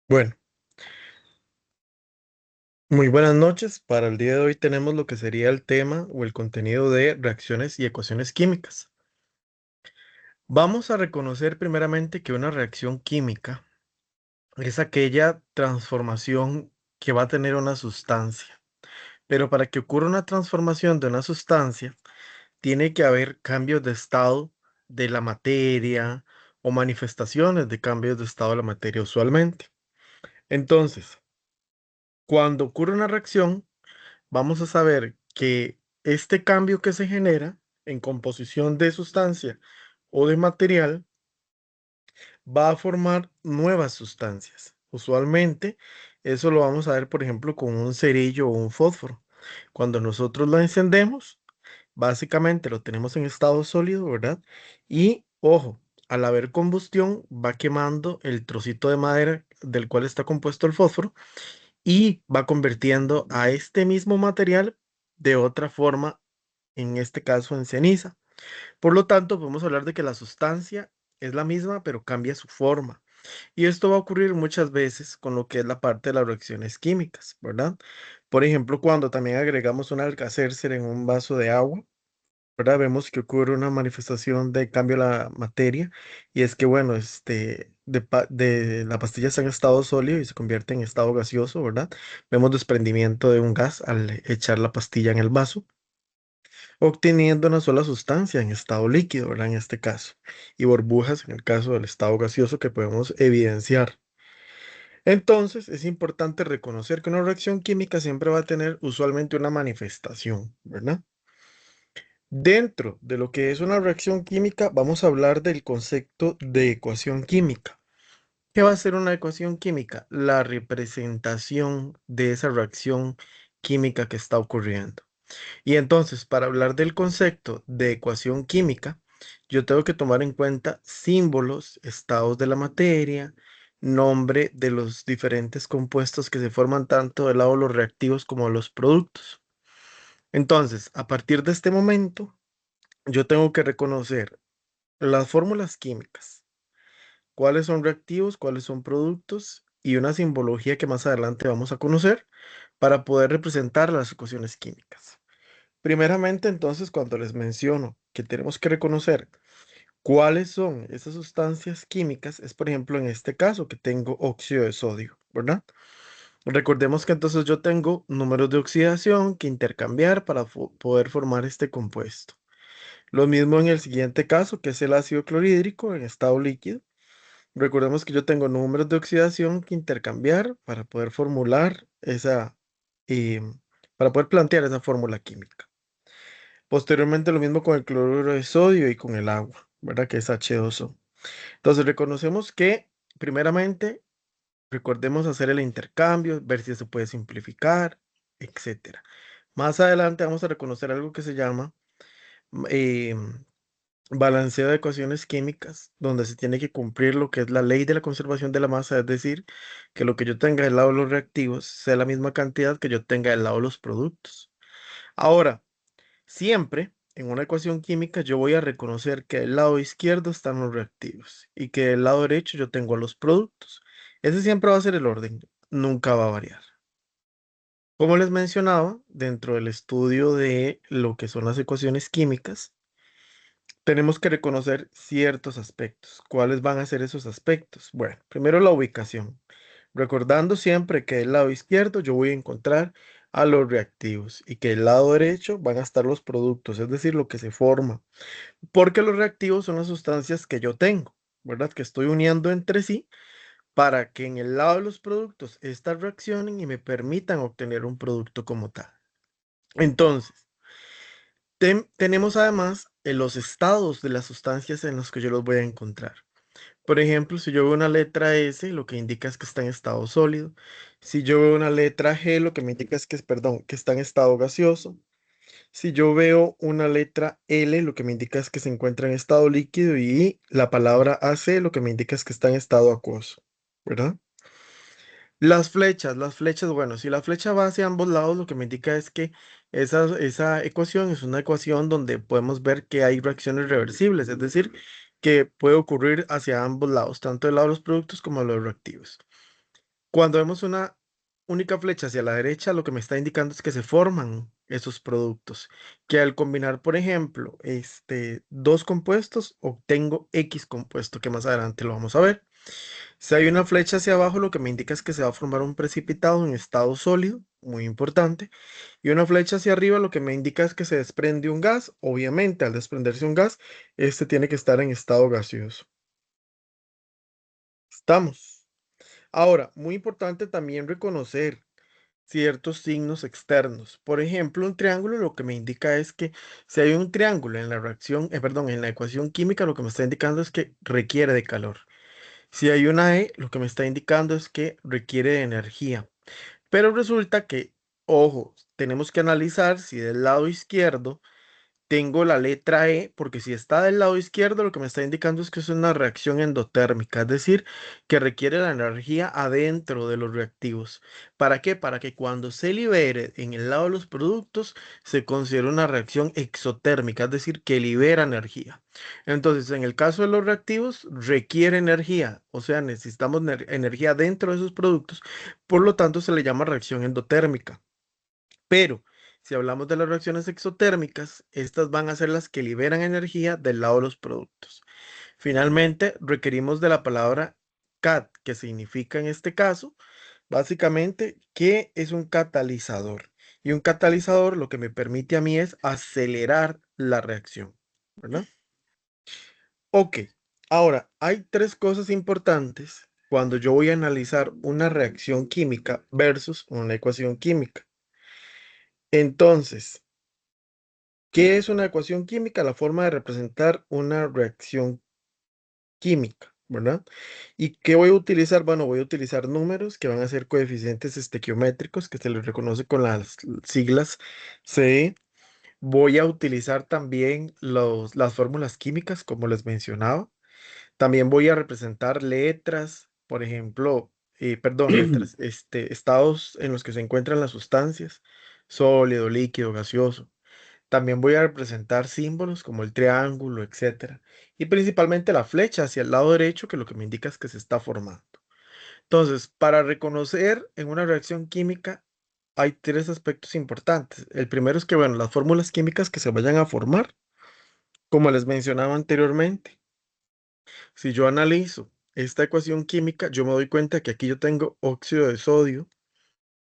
Bueno, muy buenas noches. Para el día de hoy tenemos lo que sería el tema o el contenido de reacciones y ecuaciones químicas. Vamos a reconocer primeramente que una reacción química es aquella transformación que va a tener una sustancia. Pero para que ocurra una transformación de una sustancia, tiene que haber cambios de estado de la materia o manifestaciones de cambios de estado de la materia usualmente. Entonces, cuando ocurre una reacción, vamos a saber que este cambio que se genera en composición de sustancia o de material va a formar nuevas sustancias. Usualmente, eso lo vamos a ver, por ejemplo, con un cerillo o un fósforo. Cuando nosotros lo encendemos, básicamente lo tenemos en estado sólido, ¿verdad? Y ojo, al haber combustión, va quemando el trocito de madera del cual está compuesto el fósforo y va convirtiendo a este mismo material de otra forma, en este caso en ceniza. Por lo tanto, podemos hablar de que la sustancia es la misma, pero cambia su forma. Y esto va a ocurrir muchas veces con lo que es la parte de las reacciones químicas, ¿verdad? Por ejemplo, cuando también agregamos un Alka-Seltzer en un vaso de agua, ¿verdad? Vemos que ocurre una manifestación de cambio de la materia y es que, bueno, de la pastilla está en estado sólido y se convierte en estado gaseoso, ¿verdad? Vemos desprendimiento de un gas al echar la pastilla en el vaso, obteniendo una sola sustancia en estado líquido, ¿verdad? En este caso, y burbujas en el caso del estado gaseoso que podemos evidenciar. Entonces, es importante reconocer que una reacción química siempre va a tener usualmente una manifestación, ¿verdad? Dentro de lo que es una reacción química, vamos a hablar del concepto de ecuación química. ¿Qué va a ser una ecuación química? La representación de esa reacción química que está ocurriendo. Y entonces, para hablar del concepto de ecuación química, yo tengo que tomar en cuenta símbolos, estados de la materia, nombre de los diferentes compuestos que se forman tanto del lado de los reactivos como de los productos. Entonces, a partir de este momento, yo tengo que reconocer las fórmulas químicas, cuáles son reactivos, cuáles son productos y una simbología que más adelante vamos a conocer para poder representar las ecuaciones químicas. Primeramente, entonces, cuando les menciono que tenemos que reconocer cuáles son esas sustancias químicas, es por ejemplo en este caso que tengo óxido de sodio, ¿verdad? Recordemos que entonces yo tengo números de oxidación que intercambiar para poder formar este compuesto. Lo mismo en el siguiente caso, que es el ácido clorhídrico en estado líquido. Recordemos que yo tengo números de oxidación que intercambiar para poder formular eh, para poder plantear esa fórmula química. Posteriormente lo mismo con el cloruro de sodio y con el agua, ¿verdad? Que es H2O. Entonces reconocemos que primeramente recordemos hacer el intercambio, ver si se puede simplificar, etcétera. Más adelante vamos a reconocer algo que se llama eh, balanceo de ecuaciones químicas, donde se tiene que cumplir lo que es la ley de la conservación de la masa, es decir, que lo que yo tenga del lado de los reactivos sea la misma cantidad que yo tenga del lado de los productos. Ahora, siempre en una ecuación química yo voy a reconocer que del lado izquierdo están los reactivos y que del lado derecho yo tengo a los productos. Ese siempre va a ser el orden, nunca va a variar. Como les mencionaba, dentro del estudio de lo que son las ecuaciones químicas, tenemos que reconocer ciertos aspectos. ¿Cuáles van a ser esos aspectos? Bueno, primero la ubicación. Recordando siempre que del lado izquierdo yo voy a encontrar a los reactivos y que del lado derecho van a estar los productos, es decir, lo que se forma. Porque los reactivos son las sustancias que yo tengo, ¿verdad? Que estoy uniendo entre sí para que en el lado de los productos estas reaccionen y me permitan obtener un producto como tal. Entonces, tenemos además los estados de las sustancias en los que yo los voy a encontrar. Por ejemplo, si yo veo una letra S, lo que indica es que está en estado sólido. Si yo veo una letra G, lo que me indica es que, perdón, que está en estado gaseoso. Si yo veo una letra L, lo que me indica es que se encuentra en estado líquido y la palabra AC, lo que me indica es que está en estado acuoso, ¿verdad? Las flechas, bueno, si la flecha va hacia ambos lados, lo que me indica es que esa ecuación es una ecuación donde podemos ver que hay reacciones reversibles, es decir, que puede ocurrir hacia ambos lados, tanto del lado de los productos como de los reactivos. Cuando vemos una única flecha hacia la derecha, lo que me está indicando es que se forman esos productos, que al combinar, por ejemplo, dos compuestos, obtengo X compuesto, que más adelante lo vamos a ver. Si hay una flecha hacia abajo, lo que me indica es que se va a formar un precipitado en estado sólido, muy importante. Y una flecha hacia arriba, lo que me indica es que se desprende un gas. Obviamente, al desprenderse un gas, este tiene que estar en estado gaseoso. Estamos. Ahora, muy importante también reconocer ciertos signos externos. Por ejemplo, un triángulo lo que me indica es que si hay un triángulo en la reacción, perdón, en la ecuación química, lo que me está indicando es que requiere de calor. Si hay una E, lo que me está indicando es que requiere de energía. Pero resulta que, ojo, tenemos que analizar si del lado izquierdo tengo la letra E, porque si está del lado izquierdo, lo que me está indicando es que es una reacción endotérmica, es decir, que requiere la energía adentro de los reactivos. ¿Para qué? Para que cuando se libere en el lado de los productos, se considere una reacción exotérmica, es decir, que libera energía. Entonces, en el caso de los reactivos, requiere energía, o sea, necesitamos energía dentro de esos productos, por lo tanto, se le llama reacción endotérmica. Pero si hablamos de las reacciones exotérmicas, estas van a ser las que liberan energía del lado de los productos. Finalmente, requerimos de la palabra cat, que significa en este caso, básicamente, que es un catalizador. Y un catalizador lo que me permite a mí es acelerar la reacción, ¿verdad? Ok, ahora hay tres cosas importantes cuando yo voy a analizar una reacción química versus una ecuación química. Entonces, ¿qué es una ecuación química? La forma de representar una reacción química, ¿verdad? ¿Y qué voy a utilizar? Bueno, voy a utilizar números que van a ser coeficientes estequiométricos, que se les reconoce con las siglas CE. Voy a utilizar también las fórmulas químicas, como les mencionaba. También voy a representar letras, por ejemplo, perdón, letras, estados en los que se encuentran las sustancias, sólido, líquido, gaseoso. También voy a representar símbolos como el triángulo, etcétera. Y principalmente la flecha hacia el lado derecho, que lo que me indica es que se está formando. Entonces, para reconocer en una reacción química hay tres aspectos importantes. El primero es que, bueno, las fórmulas químicas que se vayan a formar, como les mencionaba anteriormente, si yo analizo esta ecuación química, yo me doy cuenta que aquí yo tengo óxido de sodio,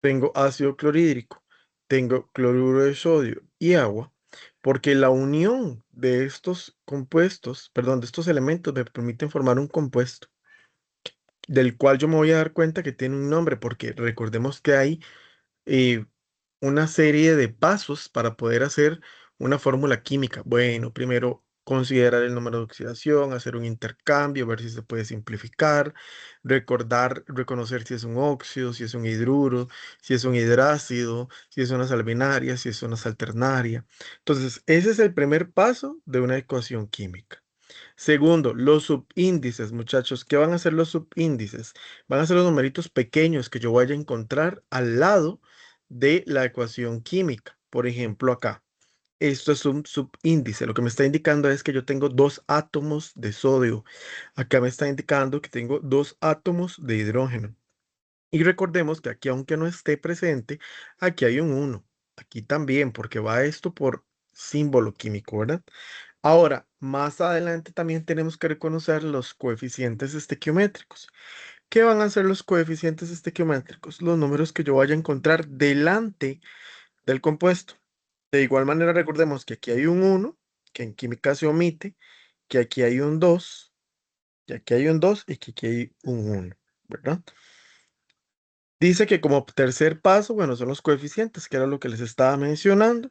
tengo ácido clorhídrico, tengo cloruro de sodio y agua, porque la unión de estos compuestos, perdón, de estos elementos me permiten formar un compuesto, del cual yo me voy a dar cuenta que tiene un nombre, porque recordemos que hay eh, una serie de pasos para poder hacer una fórmula química. Bueno, primero considerar el número de oxidación, hacer un intercambio, ver si se puede simplificar, recordar, reconocer si es un óxido, si es un hidruro, si es un hidrácido, si es una sal binaria, si es una sal ternaria. Entonces, ese es el primer paso de una ecuación química. Segundo, los subíndices, muchachos. ¿Qué van a ser los subíndices? Van a ser los numeritos pequeños que yo vaya a encontrar al lado de la ecuación química. Por ejemplo, acá. Esto es un subíndice. Lo que me está indicando es que yo tengo dos átomos de sodio. Acá me está indicando que tengo dos átomos de hidrógeno. Y recordemos que aquí, aunque no esté presente, aquí hay un uno. Aquí también, porque va esto por símbolo químico, ¿verdad? Ahora, más adelante también tenemos que reconocer los coeficientes estequiométricos. ¿Qué van a ser los coeficientes estequiométricos? Los números que yo vaya a encontrar delante del compuesto. De igual manera, recordemos que aquí hay un uno, que en química se omite, que aquí hay un 2, que aquí hay un 2 y que aquí hay un uno, ¿verdad? Dice que como tercer paso, bueno, son los coeficientes, que era lo que les estaba mencionando,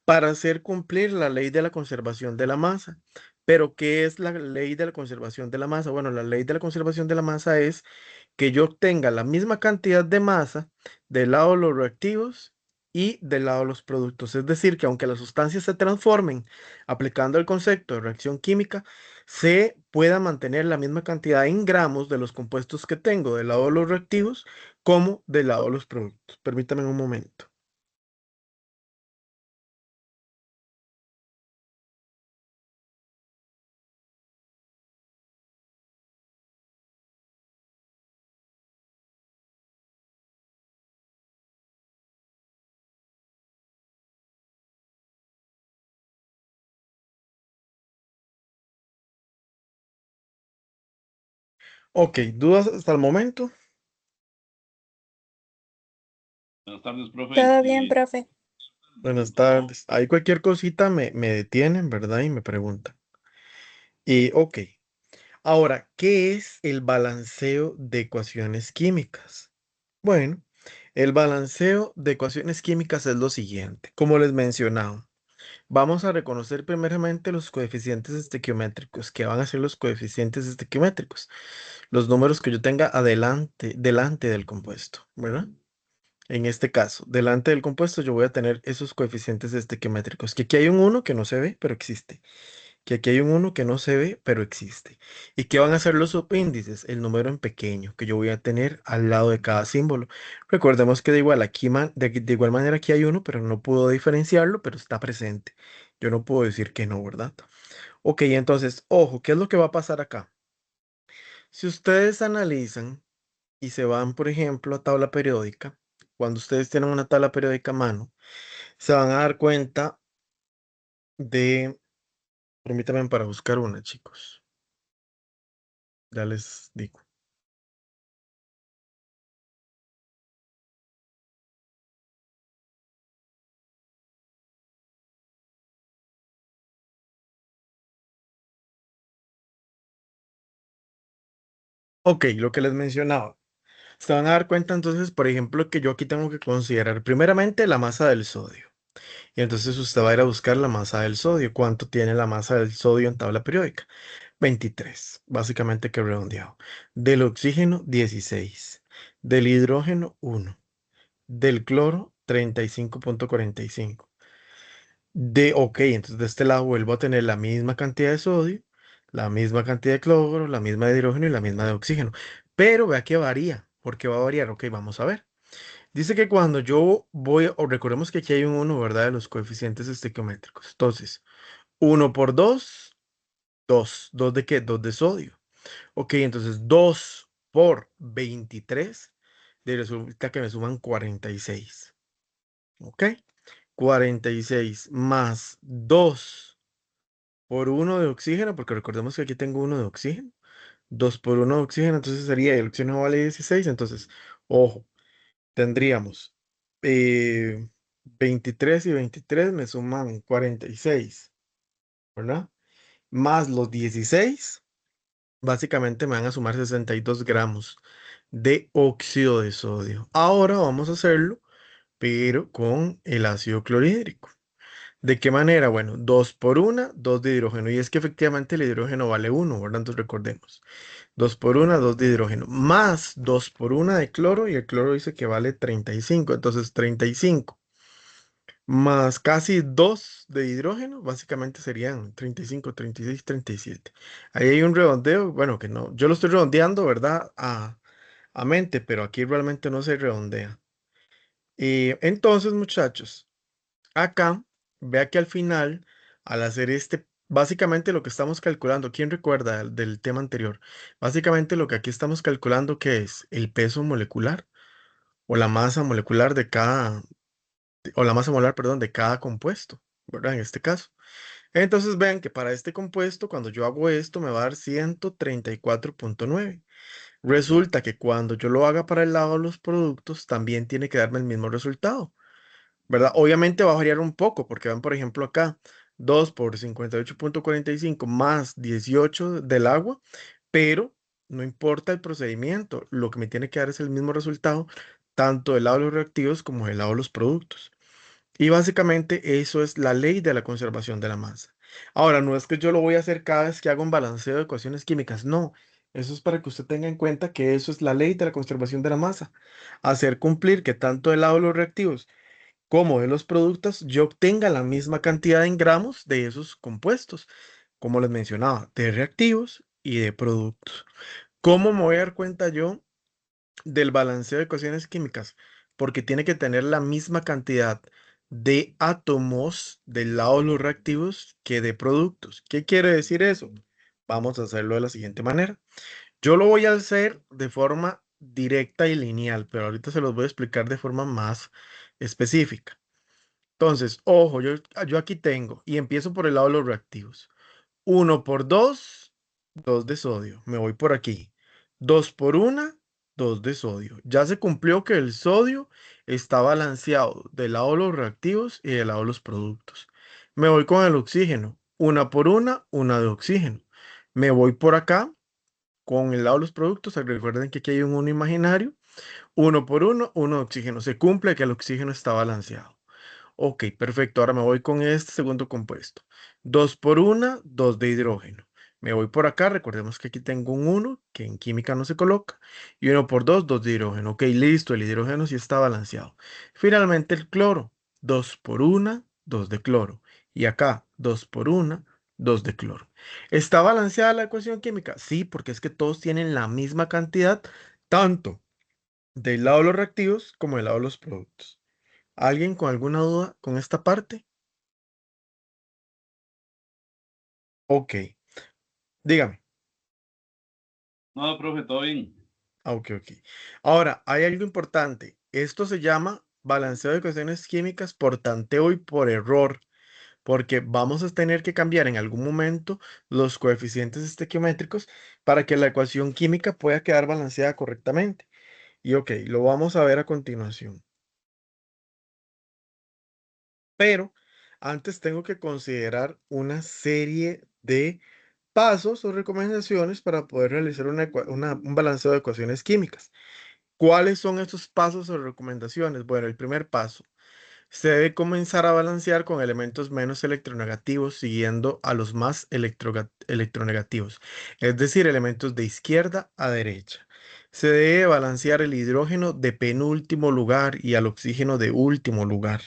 para hacer cumplir la ley de la conservación de la masa. Pero, ¿qué es la ley de la conservación de la masa? Bueno, la ley de la conservación de la masa es que yo obtenga la misma cantidad de masa del lado de los reactivos y del lado de los productos. Es decir, que aunque las sustancias se transformen aplicando el concepto de reacción química, se pueda mantener la misma cantidad en gramos de los compuestos que tengo del lado de los reactivos como del lado de los productos. Permítame un momento. Ok, ¿dudas hasta el momento? Buenas tardes, profe. Todo bien, profe. Buenas tardes. Ahí cualquier cosita me detienen, ¿verdad? Y me preguntan. Y ok, ahora, ¿qué es el balanceo de ecuaciones químicas? Bueno, el balanceo de ecuaciones químicas es lo siguiente. Como les mencionaba, vamos a reconocer primeramente los coeficientes estequiométricos. ¿Qué van a ser los coeficientes estequiométricos? Los números que yo tenga delante del compuesto, ¿verdad? En este caso, delante del compuesto yo voy a tener esos coeficientes estequiométricos. Que aquí hay un uno que no se ve, pero existe. Que aquí hay un uno que no se ve, pero existe. ¿Y qué van a ser los subíndices? El número en pequeño que yo voy a tener al lado de cada símbolo. Recordemos que de igual manera aquí hay uno, pero no puedo diferenciarlo, pero está presente. Yo no puedo decir que no, ¿verdad? Ok, entonces, ojo, ¿qué es lo que va a pasar acá? Si ustedes analizan y se van, por ejemplo, a tabla periódica, cuando ustedes tienen una tabla periódica a mano, se van a dar cuenta de, permítanme para buscar una, chicos. Ya les digo. Ok, lo que les mencionaba. Se van a dar cuenta entonces, por ejemplo, que yo aquí tengo que considerar primeramente la masa del sodio. Y entonces usted va a ir a buscar la masa del sodio. ¿Cuánto tiene la masa del sodio en tabla periódica? 23, básicamente que redondeado. Del oxígeno, 16. Del hidrógeno, 1. Del cloro, 35,45. Ok, entonces de este lado vuelvo a tener la misma cantidad de sodio, la misma cantidad de cloro, la misma de hidrógeno y la misma de oxígeno. Pero vea que varía. ¿Por qué va a variar? Ok, vamos a ver. Dice que cuando yo voy, o recordemos que aquí hay un uno, ¿verdad? De los coeficientes estequiométricos. Entonces, uno por 2, 2. ¿2 de qué? 2 de sodio. Ok, entonces 2 por 23, de resulta que me suman 46. Ok, 46 más 2 por uno de oxígeno, porque recordemos que aquí tengo uno de oxígeno. 2 por uno de oxígeno, entonces sería, el oxígeno vale 16, entonces, ojo, tendríamos 23 y 23 me suman 46, ¿verdad? Más los 16, básicamente me van a sumar 62 gramos de óxido de sodio. Ahora vamos a hacerlo, pero con el ácido clorhídrico. ¿De qué manera? Bueno, 2 por 1, 2 de hidrógeno. Y es que efectivamente el hidrógeno vale 1, ¿verdad? Entonces recordemos. 2 por 1, 2 de hidrógeno. Más 2 por 1 de cloro. Y el cloro dice que vale 35. Entonces 35 más casi 2 de hidrógeno. Básicamente serían 35, 36, 37. Ahí hay un redondeo. Bueno, que no. Yo lo estoy redondeando, ¿verdad? A mente, pero aquí realmente no se redondea. Y entonces, muchachos. Acá, vea que al final, al hacer básicamente lo que estamos calculando, ¿quién recuerda del tema anterior? Básicamente lo que aquí estamos calculando, ¿qué es? El peso molecular o la masa molecular o la masa molar, perdón, de cada compuesto, ¿verdad? En este caso. Entonces vean que para este compuesto, cuando yo hago esto, me va a dar 134,9. Resulta que cuando yo lo haga para el lado de los productos, también tiene que darme el mismo resultado. ¿Verdad? Obviamente va a variar un poco, porque van, por ejemplo, acá 2 por 58,45 más 18 del agua, pero no importa el procedimiento, lo que me tiene que dar es el mismo resultado, tanto del lado de los reactivos como del lado de los productos. Y básicamente eso es la ley de la conservación de la masa. Ahora, no es que yo lo voy a hacer cada vez que hago un balanceo de ecuaciones químicas, no. Eso es para que usted tenga en cuenta que eso es la ley de la conservación de la masa. Hacer cumplir que tanto del lado de los reactivos como de los productos yo obtenga la misma cantidad en gramos de esos compuestos, como les mencionaba, de reactivos y de productos. ¿Cómo me voy a dar cuenta yo del balanceo de ecuaciones químicas? Porque tiene que tener la misma cantidad de átomos del lado de los reactivos que de productos. ¿Qué quiere decir eso? Vamos a hacerlo de la siguiente manera. Yo lo voy a hacer de forma directa y lineal, pero ahorita se los voy a explicar de forma más específica. Entonces, ojo, yo aquí tengo, y empiezo por el lado de los reactivos. Uno por 2, 2 de sodio. Me voy por aquí. 2 por 1, 2 de sodio. Ya se cumplió que el sodio está balanceado del lado de los reactivos y del lado de los productos. Me voy con el oxígeno. Una por una de oxígeno. Me voy por acá con el lado de los productos. Recuerden que aquí hay un 1 imaginario. Uno por uno de oxígeno. Se cumple que el oxígeno está balanceado. Ok, perfecto. Ahora me voy con este segundo compuesto. 2 por 1, 2 de hidrógeno. Me voy por acá. Recordemos que aquí tengo un 1 que en química no se coloca. Y 1 por 2, 2 de hidrógeno. Ok, listo. El hidrógeno sí está balanceado. Finalmente el cloro. 2 por 1, 2 de cloro. Y acá 2 por 1, 2 de cloro. ¿Está balanceada la ecuación química? Sí, porque es que todos tienen la misma cantidad, tanto del lado de los reactivos como del lado de los productos. ¿Alguien con alguna duda con esta parte? Ok, dígame. No, profe, todo bien. Ok, ok. Ahora, hay algo importante. Esto se llama balanceo de ecuaciones químicas por tanteo y por error, porque vamos a tener que cambiar en algún momento los coeficientes estequiométricos para que la ecuación química pueda quedar balanceada correctamente. Y ok, lo vamos a ver a continuación. Pero antes tengo que considerar una serie de pasos o recomendaciones para poder realizar un balanceo de ecuaciones químicas. ¿Cuáles son estos pasos o recomendaciones? Bueno, el primer paso, se debe comenzar a balancear con elementos menos electronegativos siguiendo a los más electronegativos, es decir, elementos de izquierda a derecha. Se debe balancear el hidrógeno de penúltimo lugar y al oxígeno de último lugar.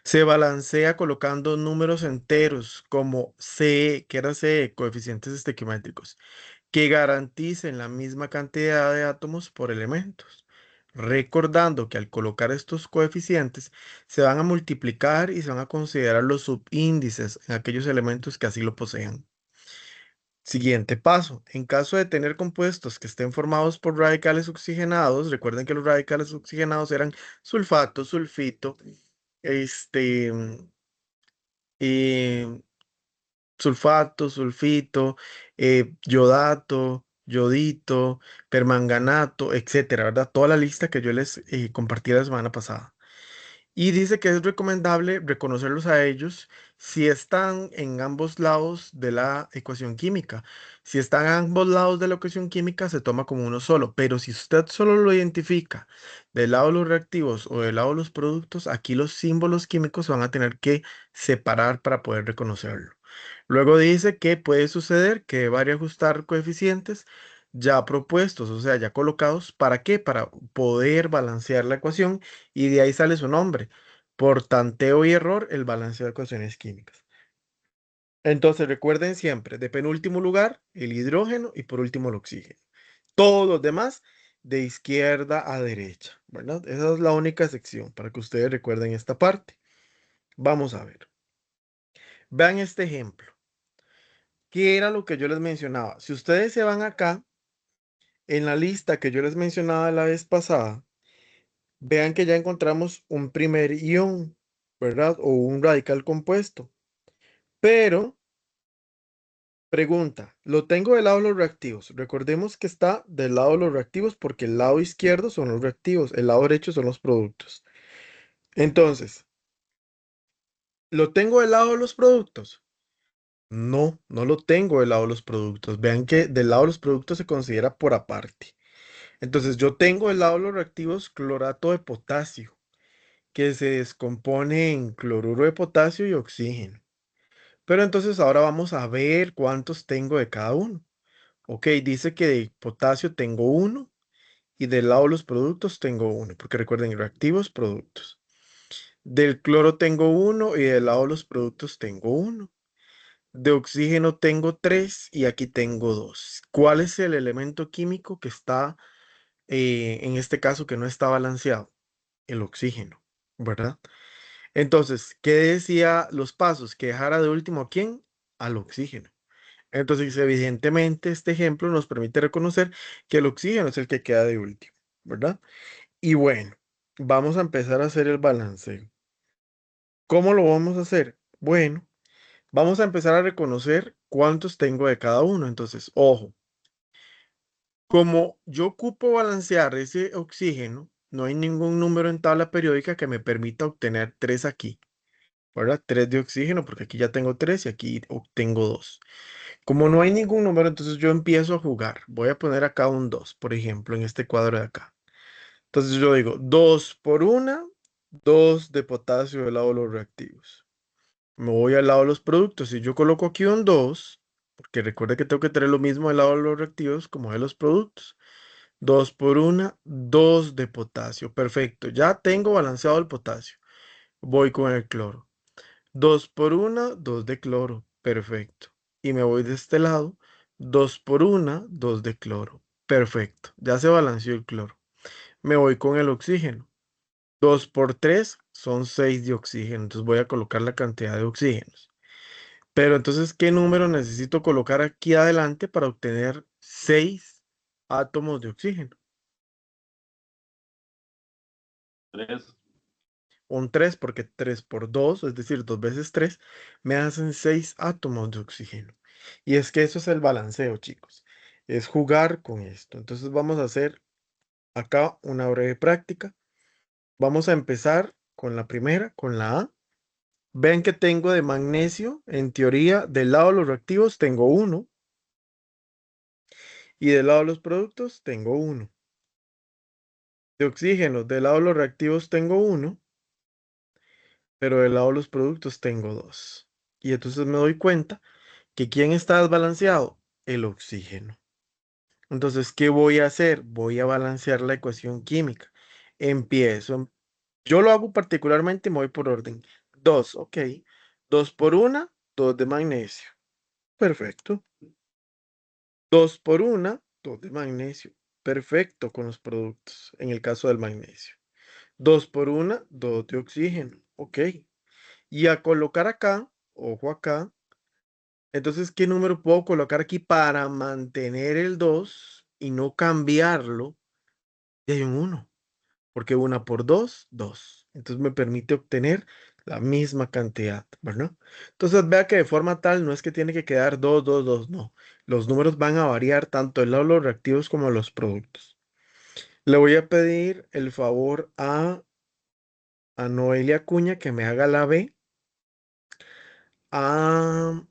Se balancea colocando números enteros como CE, que era CE, coeficientes estequiométricos, que garanticen la misma cantidad de átomos por elementos. Recordando que al colocar estos coeficientes se van a multiplicar y se van a considerar los subíndices en aquellos elementos que así lo posean. Siguiente paso. En caso de tener compuestos que estén formados por radicales oxigenados, recuerden que los radicales oxigenados eran sulfato, sulfito, este, y sulfato, sulfito, yodato, yodito, permanganato, etcétera, ¿verdad? Toda la lista que yo les compartí la semana pasada. Y dice que es recomendable reconocerlos a ellos si están en ambos lados de la ecuación química. Si están en ambos lados de la ecuación química, se toma como uno solo. Pero si usted solo lo identifica del lado de los reactivos o del lado de los productos, aquí los símbolos químicos se van a tener que separar para poder reconocerlo. Luego dice que puede suceder que vaya a ajustar coeficientes ya propuestos, o sea, ya colocados. ¿Para qué? Para poder balancear la ecuación y de ahí sale su nombre. Por tanteo y error, el balanceo de ecuaciones químicas. Entonces recuerden siempre, de penúltimo lugar, el hidrógeno y por último el oxígeno. Todos los demás de izquierda a derecha, ¿verdad? Esa es la única sección para que ustedes recuerden esta parte. Vamos a ver. Vean este ejemplo. ¿Qué era lo que yo les mencionaba? Si ustedes se van acá, en la lista que yo les mencionaba la vez pasada, vean que ya encontramos un primer ion, ¿verdad? O un radical compuesto. Pero, pregunta, lo tengo del lado de los reactivos. Recordemos que está del lado de los reactivos porque el lado izquierdo son los reactivos, el lado derecho son los productos. Entonces, ¿lo tengo del lado de los productos? No, no lo tengo del lado de los productos. Vean que del lado de los productos se considera por aparte. Entonces, yo tengo del lado de los reactivos clorato de potasio, que se descompone en cloruro de potasio y oxígeno. Pero entonces ahora vamos a ver cuántos tengo de cada uno. Ok, dice que de potasio tengo uno y del lado de los productos tengo uno, porque recuerden, reactivos, productos. Del cloro tengo uno y del lado de los productos tengo uno. De oxígeno tengo tres y aquí tengo dos. ¿Cuál es el elemento químico que está, en este caso, que no está balanceado? El oxígeno, ¿verdad? Entonces, ¿qué decía los pasos? Que dejara de último a quién? Al oxígeno. Entonces, evidentemente, este ejemplo nos permite reconocer que el oxígeno es el que queda de último, ¿verdad? Y bueno, vamos a empezar a hacer el balanceo. ¿Cómo lo vamos a hacer? Bueno, vamos a empezar a reconocer cuántos tengo de cada uno. Entonces, ojo, Como yo ocupo balancear ese oxígeno, no hay ningún número en tabla periódica que me permita obtener 3 aquí, ¿verdad? 3 de oxígeno, porque aquí ya tengo 3 y aquí obtengo 2. Como no hay ningún número, entonces yo empiezo a jugar. Voy a poner acá un 2, por ejemplo, en este cuadro de acá. Entonces yo digo 2 por 1, 2 de potasio del lado de los reactivos. Me voy al lado de los productos. Si yo coloco aquí un 2, porque recuerde que tengo que tener lo mismo del lado de los reactivos como de los productos. 2 por 1, 2 de potasio. Perfecto. Ya tengo balanceado el potasio. Voy con el cloro. 2 por 1, 2 de cloro. Perfecto. Y me voy de este lado. 2 por 1, 2 de cloro. Perfecto. Ya se balanceó el cloro. Me voy con el oxígeno. 2 por 3 son 6 de oxígeno. Entonces voy a colocar la cantidad de oxígenos. Pero entonces, ¿qué número necesito colocar aquí adelante para obtener 6 átomos de oxígeno? Tres. Un 3 porque 3 por 2, es decir, 2 veces 3, me hacen 6 átomos de oxígeno. Y es que eso es el balanceo, chicos. Es jugar con esto. Entonces vamos a hacer acá una breve práctica. Vamos a empezar con la primera, con la A. Ven que tengo de magnesio, en teoría, del lado de los reactivos tengo uno y del lado de los productos tengo uno. De oxígeno, del lado de los reactivos tengo uno, pero del lado de los productos tengo dos. Y entonces me doy cuenta que ¿quién está desbalanceado? El oxígeno. Entonces, ¿qué voy a hacer? Voy a balancear la ecuación química. Empiezo. Yo lo hago particularmente, me voy por orden. 2, ok. 2 por 1, 2 de magnesio. Perfecto. 2 por 1, 2 de magnesio. Perfecto con los productos, en el caso del magnesio. 2 por 1, 2 de oxígeno. Ok. Y a colocar acá, ojo acá, entonces, ¿qué número puedo colocar aquí para mantener el 2 y no cambiarlo? Y hay un 1, porque 1 por 2, 2. Entonces me permite obtener la misma cantidad, ¿verdad? Entonces vea que de forma tal no es que tiene que quedar 2, 2, 2, no. Los números van a variar tanto del lado de los reactivos como de los productos. Le voy a pedir el favor a Noelia Acuña que me haga la B, a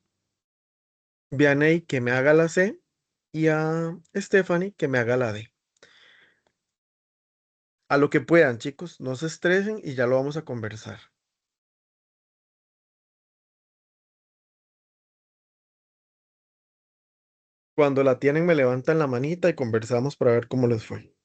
Vianey que me haga la C y a Stephanie que me haga la D. A lo que puedan, chicos, no se estresen y ya lo vamos a conversar. Cuando la tienen, me levantan la manita y conversamos para ver cómo les fue.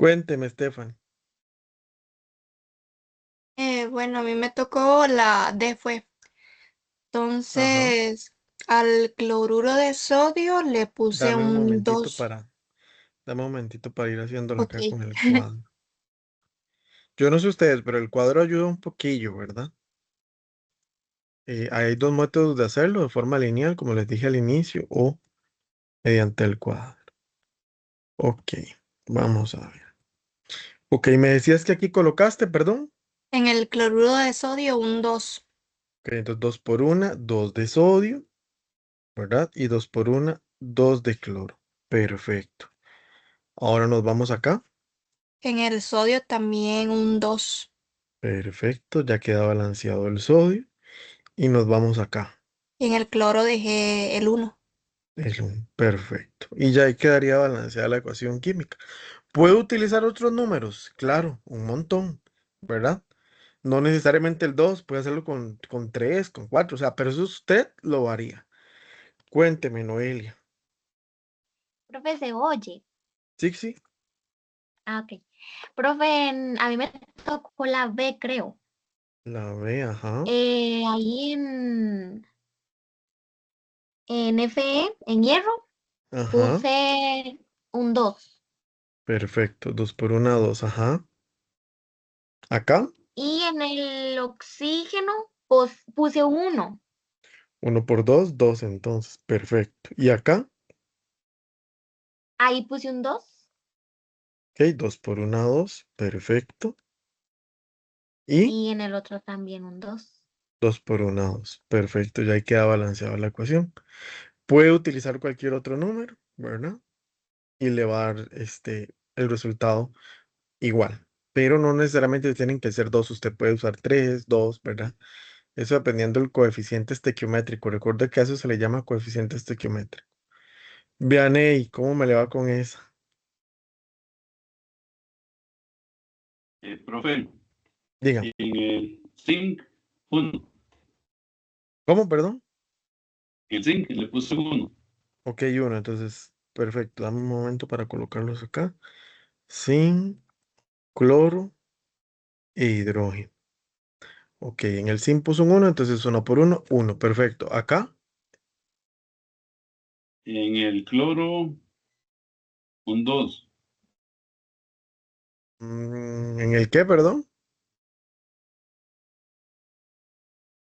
Cuénteme, Estefan. Bueno, a mí me tocó la D fue. Ajá. Entonces, Al cloruro de sodio le puse Dame un un momentito 2. para, dame un momentito para ir haciéndolo Ok. acá con el cuadro. Yo no sé ustedes, pero el cuadro ayuda un poquillo, ¿verdad? Hay dos métodos de hacerlo, de forma lineal, como les dije al inicio, o mediante el cuadro. Ok, vamos a ver. Ok, me decías que aquí colocaste, perdón. En el cloruro de sodio un 2. Ok, entonces 2 por 1, 2 de sodio, ¿verdad? Y 2 por 1, 2 de cloro. Perfecto. Ahora nos vamos acá. En el sodio también un 2. Perfecto, ya queda balanceado el sodio. Y nos vamos acá. Y en el cloro dejé el 1. El 1. Perfecto. Y ya ahí quedaría balanceada la ecuación química. ¿Puedo utilizar otros números? Claro, un montón, ¿verdad? No necesariamente el 2, puede hacerlo con 3, con 4, o sea, pero eso usted lo haría. Cuénteme, Noelia. Profe, se oye. Sí, sí, Ah, ok. Profe, a mí me tocó la B, creo. la B, ajá, Ahí en Fe, en hierro, ajá, puse un 2. perfecto. 2 por 1, 2, ajá. Acá, Y en el oxígeno, pues, puse un 1. 1 por 2, 2 entonces, perfecto. Y acá, Ahí puse un 2. ok, 2 por 1, 2, perfecto. Y Y en el otro también un 2. 2 por 1, 2, perfecto. Ya ahí queda balanceada la ecuación. Puede utilizar cualquier otro número, ¿verdad? Y le va a dar el resultado igual. Pero no necesariamente tienen que ser dos. Usted puede usar tres, dos, ¿verdad? Eso dependiendo del coeficiente estequiométrico. Recuerda que a eso se le llama coeficiente estequiométrico. Vean, ¿cómo me le va con esa? Profe, Diga, en el zinc, 1. ¿cómo, perdón? El zinc le puse 1. Ok, uno, entonces, perfecto. Dame un momento para colocarlos acá. Zinc, cloro e hidrógeno. Ok, en el zinc puso un 1, entonces uno por uno, uno. Perfecto. Acá, En el cloro, un 2. ¿en el qué, perdón?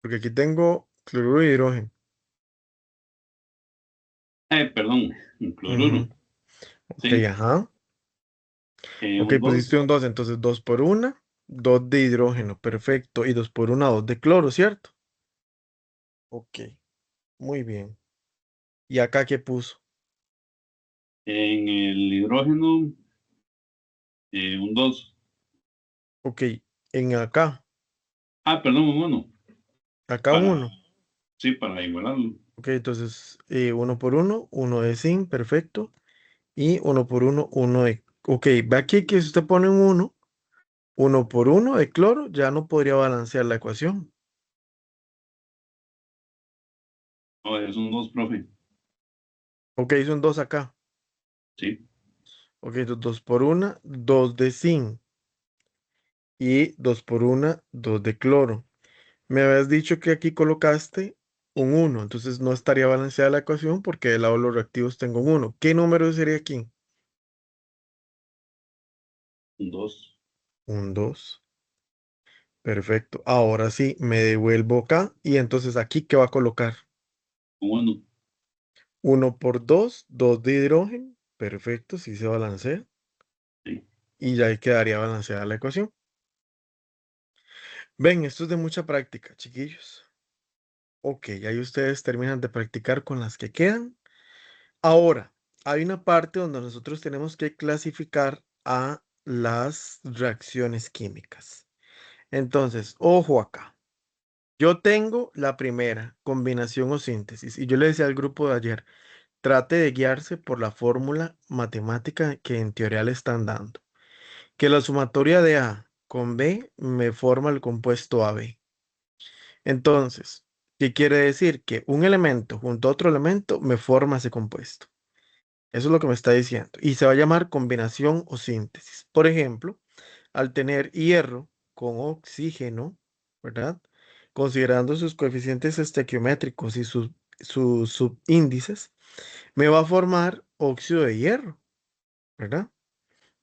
Porque aquí tengo cloruro de hidrógeno. Perdón, un cloruro. Ujú. Ok, Sí, ajá. Ok, un pusiste 2. un 2, entonces 2 por 1, 2 de hidrógeno, perfecto. Y 2 por 1, 2 de cloro, ¿cierto? Ok, muy bien. ¿Y acá qué puso? En el hidrógeno, un 2. Ok, en acá, Perdón, un 1. acá un Para, 1. sí, para igualarlo. Ok, entonces 1 por 1, 1 de zinc, perfecto. Y 1 por 1, 1 de... Ok, ve aquí que si usted pone un 1, 1 por 1 de cloro, ya no podría balancear la ecuación. No, es un 2, profe. Ok, hizo un 2 acá. Sí, Ok, entonces 2 por 1, 2 de zinc. Y 2 por 1, 2 de cloro. Me habías dicho que aquí colocaste un uno, entonces no estaría balanceada la ecuación porque del lado de los reactivos tengo un uno. ¿Qué número sería aquí? un 2. Un 2. Perfecto. Ahora sí, me devuelvo acá y entonces aquí, ¿qué va a colocar? Un 1. Uno por 2, 2 de hidrógeno. Perfecto, sí se balancea. Sí. Y ya ahí quedaría balanceada la ecuación. Ven, esto es de mucha práctica, chiquillos. Ok, ahí ustedes terminan de practicar con las que quedan. Ahora, hay una parte donde nosotros tenemos que clasificar a las reacciones químicas. Entonces, ojo acá. Yo tengo la primera, combinación o síntesis, y yo le decía al grupo de ayer, trate de guiarse por la fórmula matemática que en teoría le están dando, que la sumatoria de A con B me forma el compuesto AB. Entonces, ¿qué quiere decir? Que un elemento junto a otro elemento me forma ese compuesto. Eso es lo que me está diciendo. Y se va a llamar combinación o síntesis. Por ejemplo, al tener hierro con oxígeno, ¿verdad? Considerando sus coeficientes estequiométricos y su sus subíndices, me va a formar óxido de hierro, ¿verdad?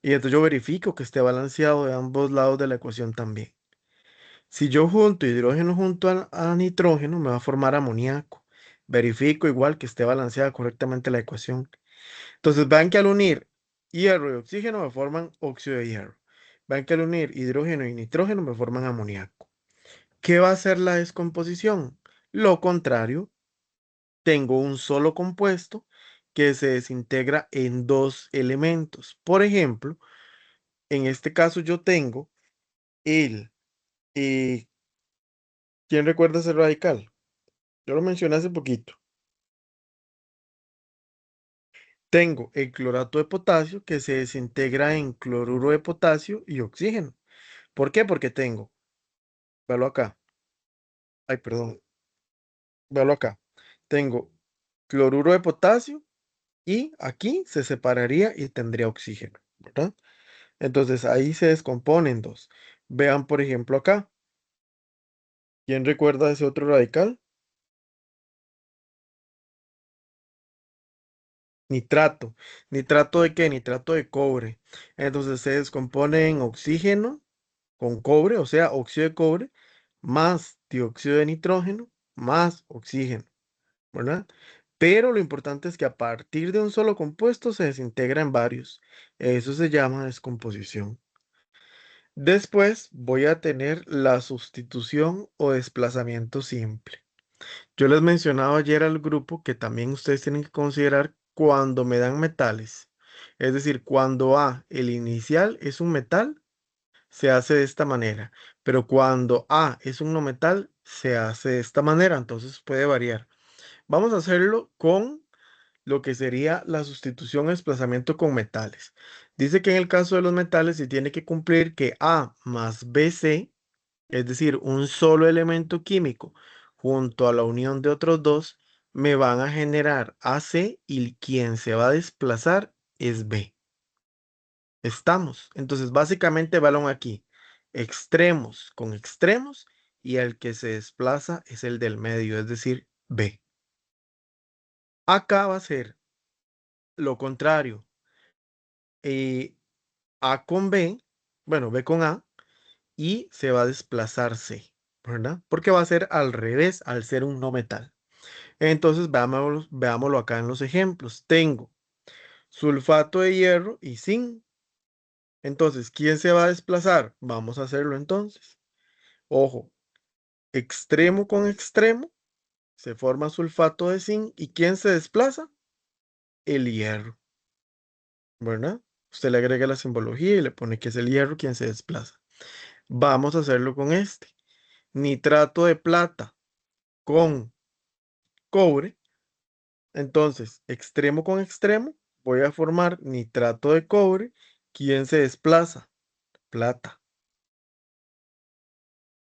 Y entonces yo verifico que esté balanceado de ambos lados de la ecuación también. Si yo junto hidrógeno junto a nitrógeno, me va a formar amoníaco. Verifico igual que esté balanceada correctamente la ecuación. Entonces, vean que al unir hierro y oxígeno me forman óxido de hierro. Vean que al unir hidrógeno y nitrógeno me forman amoníaco. ¿Qué va a hacer la descomposición? Lo contrario, tengo un solo compuesto que se desintegra en dos elementos. Por ejemplo, en este caso yo tengo el... eh, ¿quién recuerda ese radical? Yo lo mencioné hace poquito. Tengo el clorato de potasio que se desintegra en cloruro de potasio y oxígeno. ¿Por qué? Porque tengo, véalo acá. Ay, perdón, véalo acá. Tengo cloruro de potasio y aquí se separaría y tendría oxígeno, ¿verdad? Entonces ahí se descomponen dos. Vean, por ejemplo, acá. ¿Quién recuerda ese otro radical? Nitrato. ¿Nitrato de qué? Nitrato de cobre. Entonces se descompone en oxígeno con cobre, o sea, óxido de cobre, más dióxido de nitrógeno, más oxígeno, ¿verdad? Pero lo importante es que a partir de un solo compuesto se desintegra en varios. Eso se llama descomposición. Después voy a tener la sustitución o desplazamiento simple. Yo les mencionaba ayer al grupo que también ustedes tienen que considerar cuando me dan metales. Es decir, cuando A, el inicial, es un metal, se hace de esta manera. Pero cuando A es un no metal, se hace de esta manera. Entonces puede variar. Vamos a hacerlo con lo que sería la sustitución o desplazamiento con metales. Dice que en el caso de los metales se tiene que cumplir que A más BC, es decir, un solo elemento químico junto a la unión de otros dos, me van a generar AC y quien se va a desplazar es B. Estamos. Entonces, básicamente, balón aquí. Extremos con extremos y el que se desplaza es el del medio, es decir, B. Acá va a ser lo contrario. A con B, bueno, B con A, y se va a desplazar C, ¿verdad? Porque va a ser al revés al ser un no metal. Entonces, veámoslo acá en los ejemplos. Tengo sulfato de hierro y zinc. Entonces, ¿quién se va a desplazar? Vamos a hacerlo entonces. Ojo, extremo con extremo se forma sulfato de zinc. ¿Y quién se desplaza? El hierro, ¿verdad? Usted le agrega la simbología y le pone que es el hierro quien se desplaza. Vamos a hacerlo con este. Nitrato de plata con cobre. Entonces, extremo con extremo, voy a formar nitrato de cobre. ¿Quién se desplaza? Plata,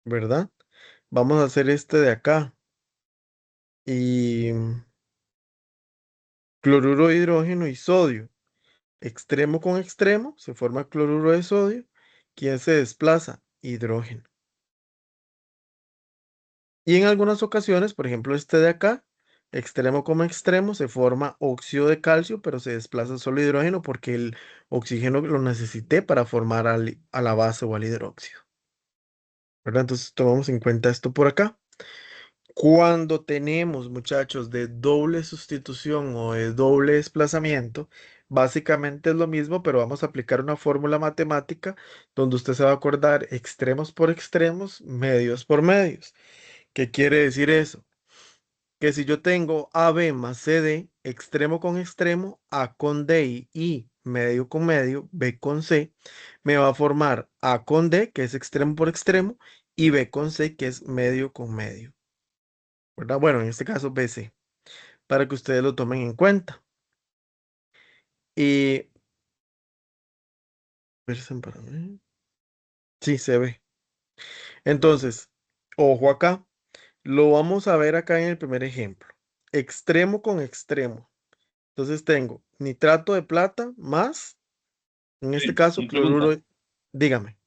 ¿verdad? Vamos a hacer este de acá. Y cloruro de hidrógeno y sodio. Extremo con extremo, se forma cloruro de sodio. ¿Quién se desplaza? Hidrógeno. Y en algunas ocasiones, por ejemplo este de acá, extremo con extremo, se forma óxido de calcio, pero se desplaza solo hidrógeno porque el oxígeno lo necesité para formar a la base o al hidróxido, ¿verdad? Entonces tomamos en cuenta esto por acá. Cuando tenemos, muchachos, de doble sustitución o de doble desplazamiento, básicamente es lo mismo, pero vamos a aplicar una fórmula matemática donde usted se va a acordar extremos por extremos, medios por medios. ¿Qué quiere decir eso? Que si yo tengo AB más CD, extremo con extremo, A con D y medio con medio, B con C, me va a formar A con D, que es extremo por extremo, y B con C, que es medio con medio, ¿verdad? Bueno, en este caso BC, para que ustedes lo tomen en cuenta. Y... versen para mí. Sí, se ve. Entonces, ojo acá, lo vamos a ver acá en el primer ejemplo. Extremo con extremo. Entonces tengo nitrato de plata más, en este Sí, caso, una pregunta. cloruro. Dígame.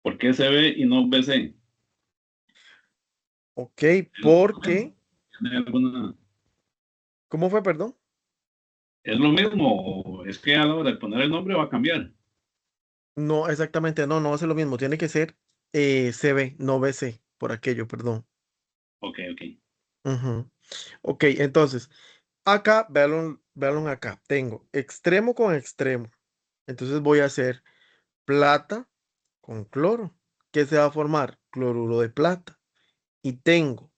¿Por qué CB y no BC? Ok, El otro porque ejemplo. ¿Tiene alguna? ¿Cómo fue, perdón? ¿Es lo mismo o es que a la hora de poner el nombre va a cambiar? No, exactamente, no, no hace lo mismo. Tiene que ser CB, no BC, por aquello, perdón. Ok, ok. Ujú. Ok, entonces, acá, véanlo, véanlo acá. Tengo extremo con extremo. Entonces voy a hacer plata con cloro. ¿Qué se va a formar? Cloruro de plata. Y tengo,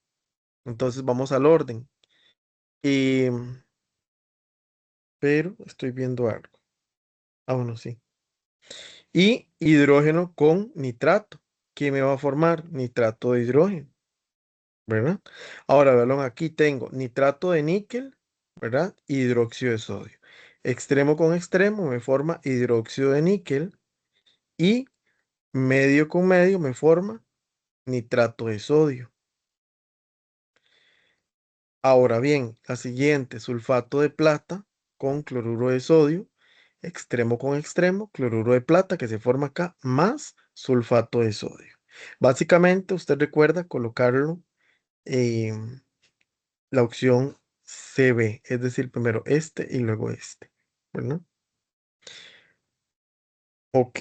entonces vamos al orden. Y, pero estoy viendo algo. Ah, bueno, sí. Y hidrógeno con nitrato. ¿Qué me va a formar? Nitrato de hidrógeno, ¿verdad? Ahora, vean, aquí tengo nitrato de níquel, ¿verdad? Hidróxido de sodio. Extremo con extremo me forma hidróxido de níquel y medio con medio me forma nitrato de sodio. Ahora bien, la siguiente, sulfato de plata con cloruro de sodio, extremo con extremo, cloruro de plata que se forma acá, más sulfato de sodio. Básicamente, usted recuerda colocarlo en la opción CB, es decir, primero este y luego este, ¿verdad? Ok.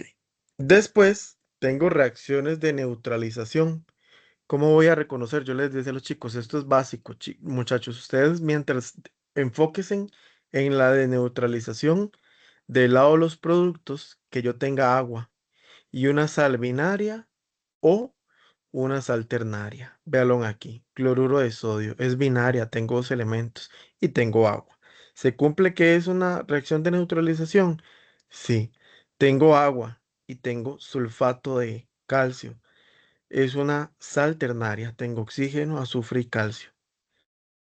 Después, tengo reacciones de neutralización. ¿Cómo voy a reconocer? Yo les decía a los chicos, esto es básico, muchachos. Ustedes mientras enfóquense en la de neutralización del lado de los productos, que yo tenga agua y una sal binaria o una sal ternaria. Véanlo aquí. Cloruro de sodio es binaria, tengo dos elementos y tengo agua. ¿Se cumple que es una reacción de neutralización? Sí. Tengo agua y tengo sulfato de calcio. Es una sal ternaria. Tengo oxígeno, azufre y calcio.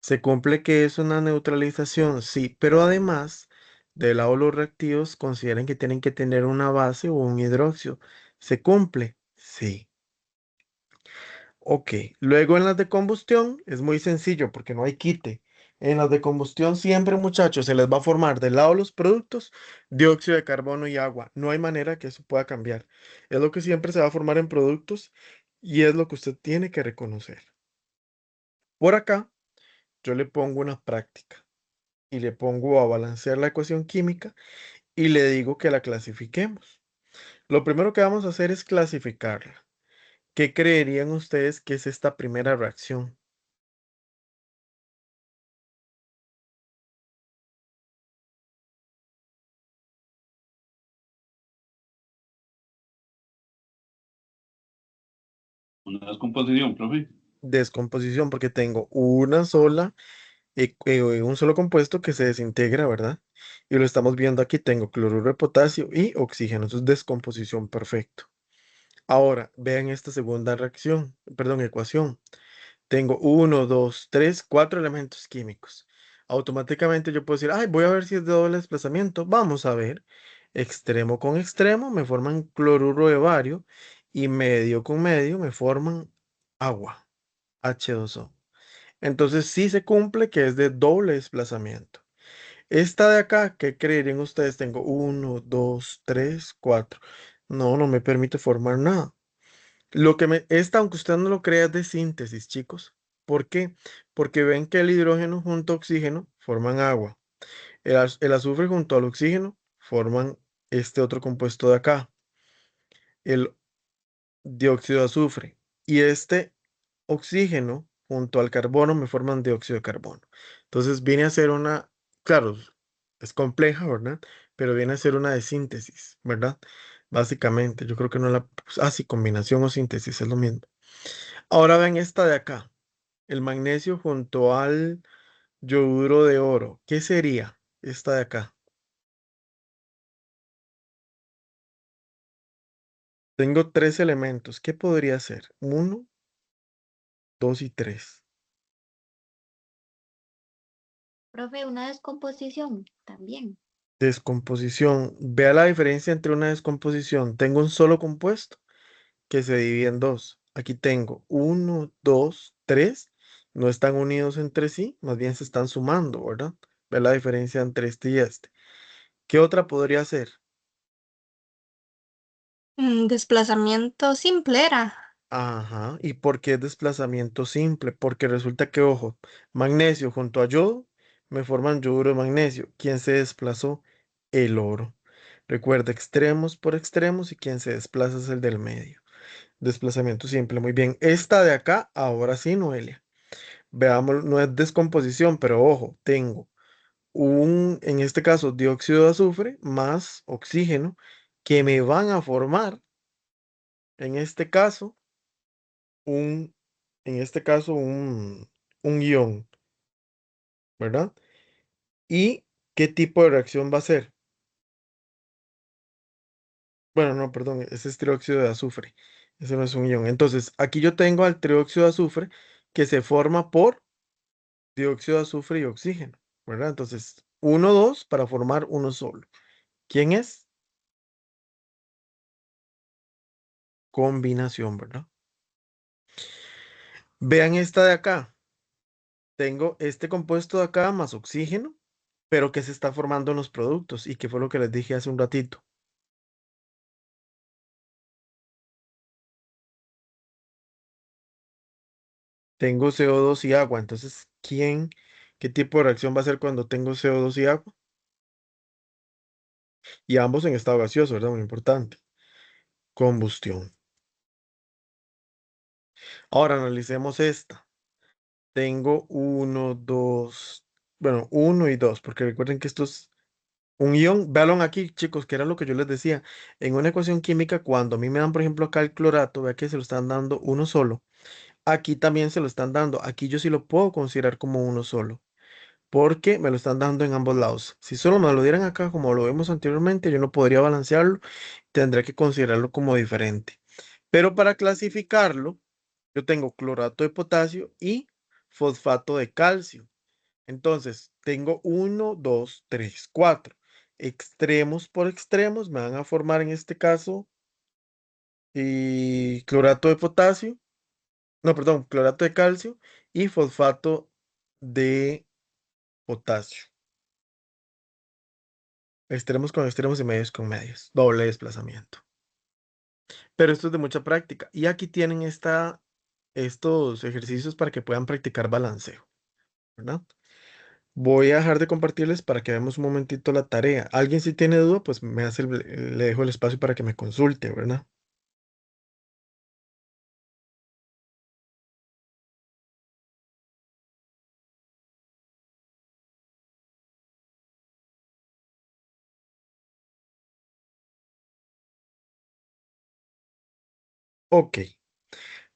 ¿Se cumple que es una neutralización? Sí, pero además del lado de los reactivos consideran que tienen que tener una base o un hidróxido. ¿Se cumple? Sí. Ok. Luego en las de combustión es muy sencillo porque no hay quite. En las de combustión siempre, muchachos, se les va a formar del lado de los productos dióxido de carbono y agua. No hay manera que eso pueda cambiar. Es lo que siempre se va a formar en productos y es lo que usted tiene que reconocer. Por acá, yo le pongo una práctica y le pongo a balancear la ecuación química y le digo que la clasifiquemos. Lo primero que vamos a hacer es clasificarla. ¿Qué creerían ustedes que es esta primera reacción? Una descomposición, profe. Descomposición, porque tengo una sola, un solo compuesto que se desintegra, ¿verdad? Y lo estamos viendo aquí, tengo cloruro de potasio y oxígeno, eso es descomposición, perfecto. Ahora, vean esta segunda reacción, perdón, ecuación. Tengo uno, dos, tres, cuatro elementos químicos. Automáticamente yo puedo decir, ay, voy a ver si es de doble desplazamiento. Vamos a ver. Extremo con extremo me forman cloruro de bario y medio con medio me forman agua, H2O. Entonces sí se cumple que es de doble desplazamiento. Esta de acá, ¿qué creerían ustedes? Tengo uno, dos, tres, cuatro. No, no me permite formar nada. Esta, aunque usted no lo crea, es de síntesis, chicos. ¿Por qué? Porque ven que el hidrógeno junto a oxígeno forman agua. El azufre junto al oxígeno forman este otro compuesto de acá, el dióxido de azufre. Y este oxígeno junto al carbono me forman dióxido de carbono. Entonces viene a ser una, claro, es compleja, ¿verdad? Pero viene a ser una de síntesis, ¿verdad? Básicamente, yo creo que no la, sí, combinación o síntesis es lo mismo. Ahora ven esta de acá, el magnesio junto al yoduro de oro. ¿Qué sería esta de acá? Tengo tres elementos. ¿Qué podría ser? Uno, dos y tres. Profe, una descomposición también. Descomposición. Vea la diferencia entre una descomposición. Tengo un solo compuesto que se divide en dos. Aquí tengo uno, dos, tres. No están unidos entre sí, más bien se están sumando, ¿verdad? Ve la diferencia entre este y este. ¿Qué otra podría ser? Desplazamiento simple era. Ajá. ¿Y por qué desplazamiento simple? Porque resulta que, ojo, magnesio junto a yodo me forman yoduro de magnesio. ¿Quién se desplazó? El oro. Recuerda, extremos por extremos y quien se desplaza es el del medio. Desplazamiento simple, muy bien. Esta de acá, ahora sí, Noelia. Veamos, no es descomposición, pero ojo, tengo en este caso, dióxido de azufre más oxígeno que me van a formar, en este caso, un, un ion, ¿verdad? ¿Y qué tipo de reacción va a ser? Bueno, no, perdón, ese es trióxido de azufre. Ese no es un ion. Entonces, aquí yo tengo al trióxido de azufre que se forma por dióxido de azufre y oxígeno, ¿verdad? Entonces, uno, dos para formar uno solo. ¿Quién es? Combinación, ¿verdad? Vean esta de acá. Tengo este compuesto de acá más oxígeno, pero que se está formando en los productos y que fue lo que les dije hace un ratito. Tengo CO2 y agua. Entonces, qué tipo de reacción va a ser cuando tengo CO2 y agua? Y ambos en estado gaseoso, ¿verdad? Muy importante. Combustión. Ahora analicemos esta. Tengo uno, dos, bueno, uno y dos, porque recuerden que esto es un ion. Véanlo aquí, chicos, que era lo que yo les decía. En una ecuación química, cuando a mí me dan, por ejemplo, acá el clorato, vea que se lo están dando uno solo. Aquí también se lo están dando. Aquí yo sí lo puedo considerar como uno solo, porque me lo están dando en ambos lados. Si solo me lo dieran acá, como lo vimos anteriormente, yo no podría balancearlo. Tendría que considerarlo como diferente. Pero para clasificarlo, yo tengo clorato de potasio y fosfato de calcio. Entonces, tengo uno, dos, tres, cuatro. Extremos por extremos me van a formar en este caso y clorato de potasio, no, perdón, clorato de calcio y fosfato de potasio. Extremos con extremos y medios con medios. Doble desplazamiento. Pero esto es de mucha práctica. Y aquí tienen estos ejercicios para que puedan practicar balanceo, ¿verdad? Voy a dejar de compartirles para que veamos un momentito la tarea. ¿Alguien si tiene duda? Pues le dejo el espacio para que me consulte, ¿verdad? Ok.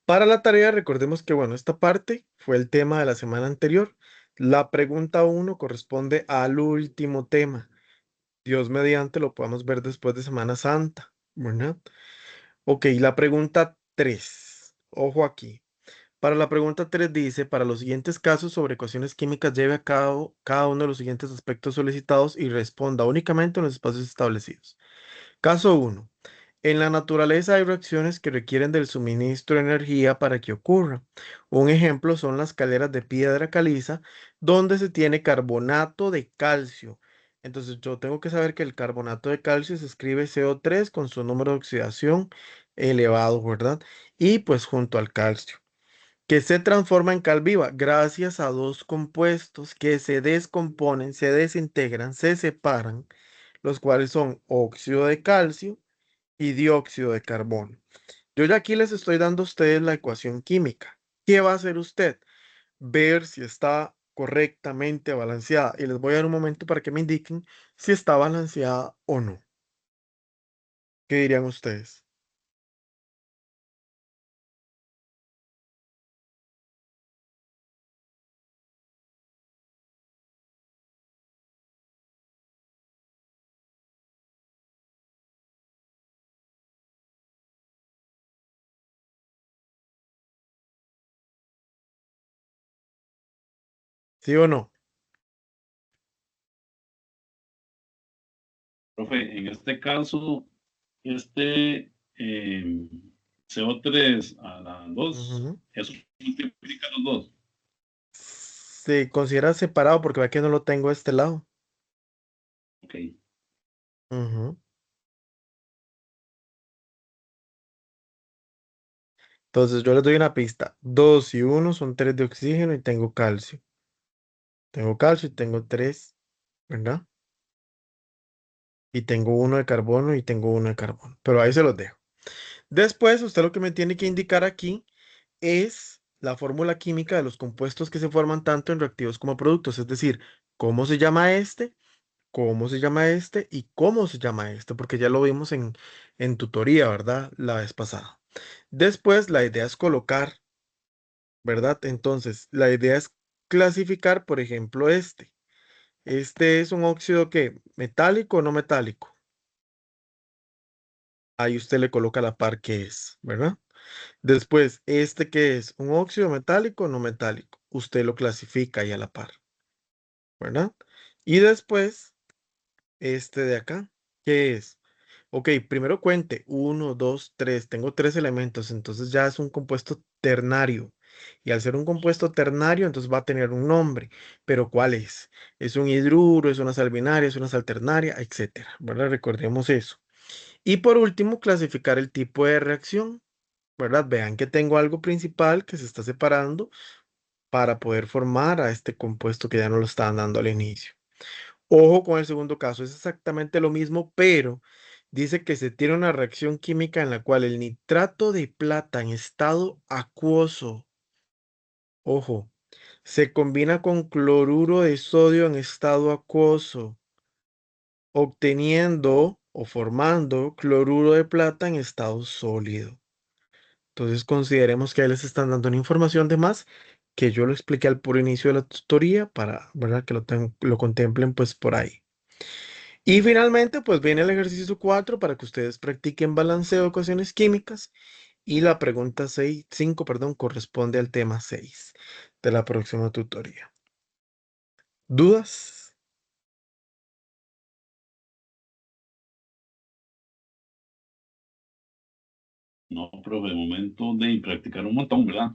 Para la tarea, recordemos que, bueno, esta parte fue el tema de la semana anterior. La pregunta uno corresponde al último tema. Dios mediante lo podamos ver después de Semana Santa, ¿verdad? Ok, la pregunta 3. Ojo aquí. Para la pregunta 3 dice, para los siguientes casos sobre ecuaciones químicas lleve a cabo cada uno de los siguientes aspectos solicitados y responda únicamente en los espacios establecidos. Caso uno. En la naturaleza hay reacciones que requieren del suministro de energía para que ocurra. Un ejemplo son las caleras de piedra caliza, donde se tiene carbonato de calcio. Entonces yo tengo que saber que el carbonato de calcio se escribe CO3 con su número de oxidación elevado, ¿verdad? Y pues junto al calcio, que se transforma en cal viva gracias a dos compuestos que se descomponen, se desintegran, se separan, los cuales son óxido de calcio y dióxido de carbono. Yo ya aquí les estoy dando a ustedes la ecuación química. ¿Qué va a hacer usted? Ver si está correctamente balanceada. Y les voy a dar un momento para que me indiquen si está balanceada o no. ¿Qué dirían ustedes? ¿Sí o no? Profe, en este caso, este CO3 a la 2, Ujú. eso multiplica los dos. Se considera separado porque ve que no lo tengo de este lado. Ok. Ujú. Entonces yo les doy una pista. 2 y 1 son 3 de oxígeno y tengo calcio. Tengo calcio y tengo 3, ¿verdad? Y tengo 1 de carbono y tengo 1 de carbono. Pero ahí se los dejo. Después, usted lo que me tiene que indicar aquí es la fórmula química de los compuestos que se forman tanto en reactivos como productos. Es decir, cómo se llama este, cómo se llama este y cómo se llama este, porque ya lo vimos en tutoría, ¿verdad? La vez pasada. Después, la idea es colocar, ¿verdad? Entonces, la idea es clasificar, por ejemplo, este. Este es un óxido que metálico o no metálico. Ahí usted le coloca la par que es, ¿verdad? Después, este que es un óxido metálico o no metálico. Usted lo clasifica ahí a la par, ¿verdad? Y después, este de acá, ¿qué es? Ok, primero cuente, uno, dos, tres, tengo 3 elementos, entonces ya es un compuesto ternario. Y al ser un compuesto ternario, entonces va a tener un nombre. Pero ¿cuál es? ¿Es un hidruro, es una sal binaria, es una sal ternaria, etcétera? ¿Verdad? Recordemos eso. Y por último, clasificar el tipo de reacción, ¿verdad? Vean que tengo algo principal que se está separando para poder formar a este compuesto que ya no lo estaban dando al inicio. Ojo con el segundo caso, es exactamente lo mismo, pero dice que se tiene una reacción química en la cual el nitrato de plata en estado acuoso, ojo, se combina con cloruro de sodio en estado acuoso, obteniendo o formando cloruro de plata en estado sólido. Entonces consideremos que ahí les están dando una información de más que yo lo expliqué al puro inicio de la tutoría para, ¿verdad? Que lo contemplen pues por ahí. Y finalmente, pues viene el ejercicio 4 para que ustedes practiquen balanceo de ecuaciones químicas y la pregunta 5, perdón, corresponde al tema 6 de la próxima tutoría. ¿Dudas? No, pero de momento de practicar un montón, ¿verdad?